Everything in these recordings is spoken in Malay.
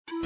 Nadu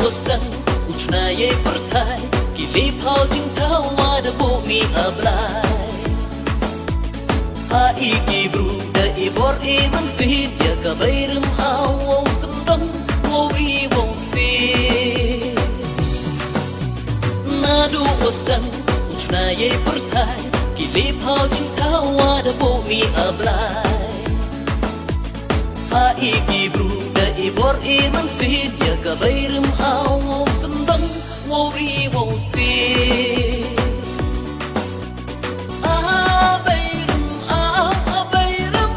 waskan uchnaye pertai kili pau jing tawada bumi ablai Hai kibru da ibor iman sid ya kabairum awong sembang wowi wong si Nadu waskan uchnaye pertai kili pau jing tawada bumi ablai Hai kibru ibor iman sid ya kabairum awong sembang wowi wong si abairum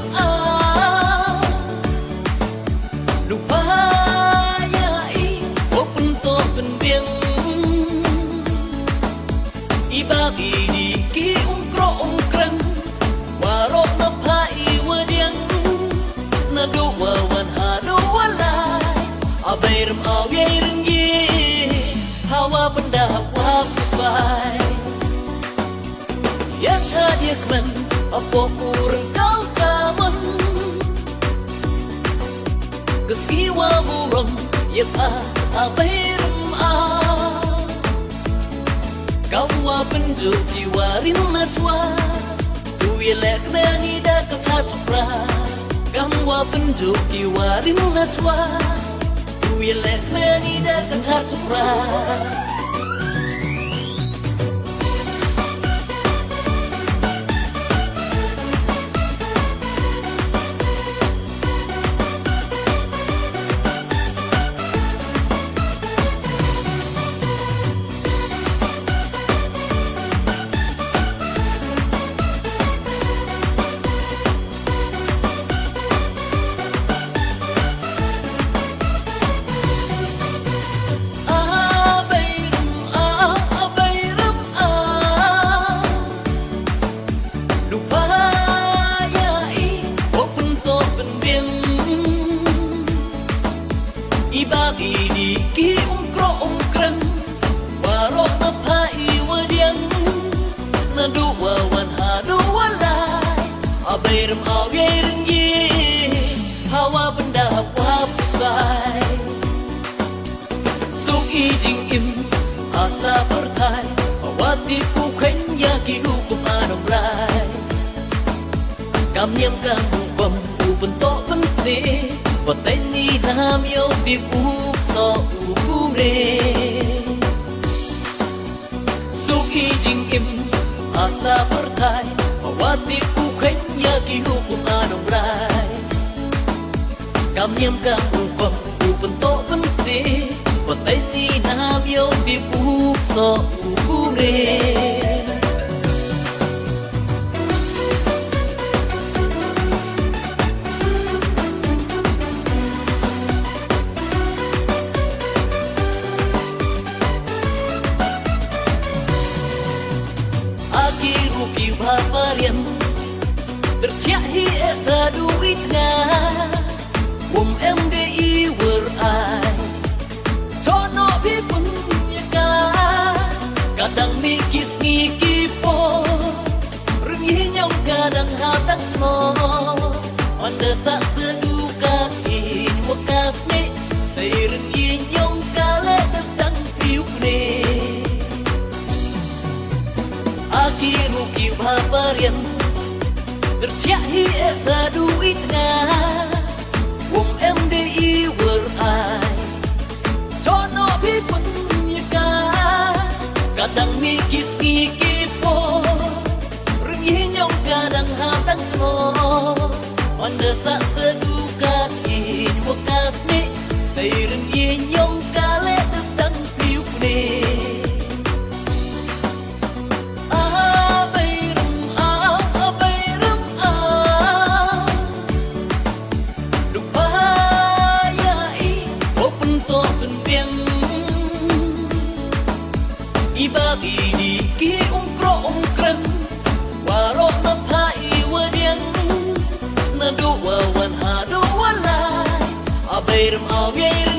lupaya I open to penbiang ibagi di ki ungkro ungkrang warok na pai wadiang na dua wan hadu abairum awairum ye hawa benda wafai ya cadiak man apa kurang kau zaman keskiwa muram ya ta abairum kawa penjuk diwarin natwa tu yelek mani da katsapra kawa penjuk diwarin natwa we let many that can touch to cry. Ibagi di ki ungkro ungkrang warok na pai wadiang na dua wan hadu walai abairum awairum ye hawa benda wafai sung ijing im asa pertai awati pukain ya ki hukum anam lai kam yang kamu bom ubentok bente Pateni nam yo di uk so ukure Suk ijing im asla pertai Mawati ukain ya ki hukum anong rai Kam yam kam upam upentok pente Pateni nam yo di uk so ukure Baparian tercahi esa duitnya MDI werai tono bipun nyeka kadang mikis ngikipo rengi nyong kadang hadang no mendesak seduka cin wakas me say rengi nyong kale desang piuk ne Ruki baparian tercahi esa duitnya MDI werai tono bipun nyeka kadang mikis ngikipo rengi nyong kadang hadang no mendesak seduka cin wakas me say rengi nyong kale desang piuk ne lê rầm ao ghê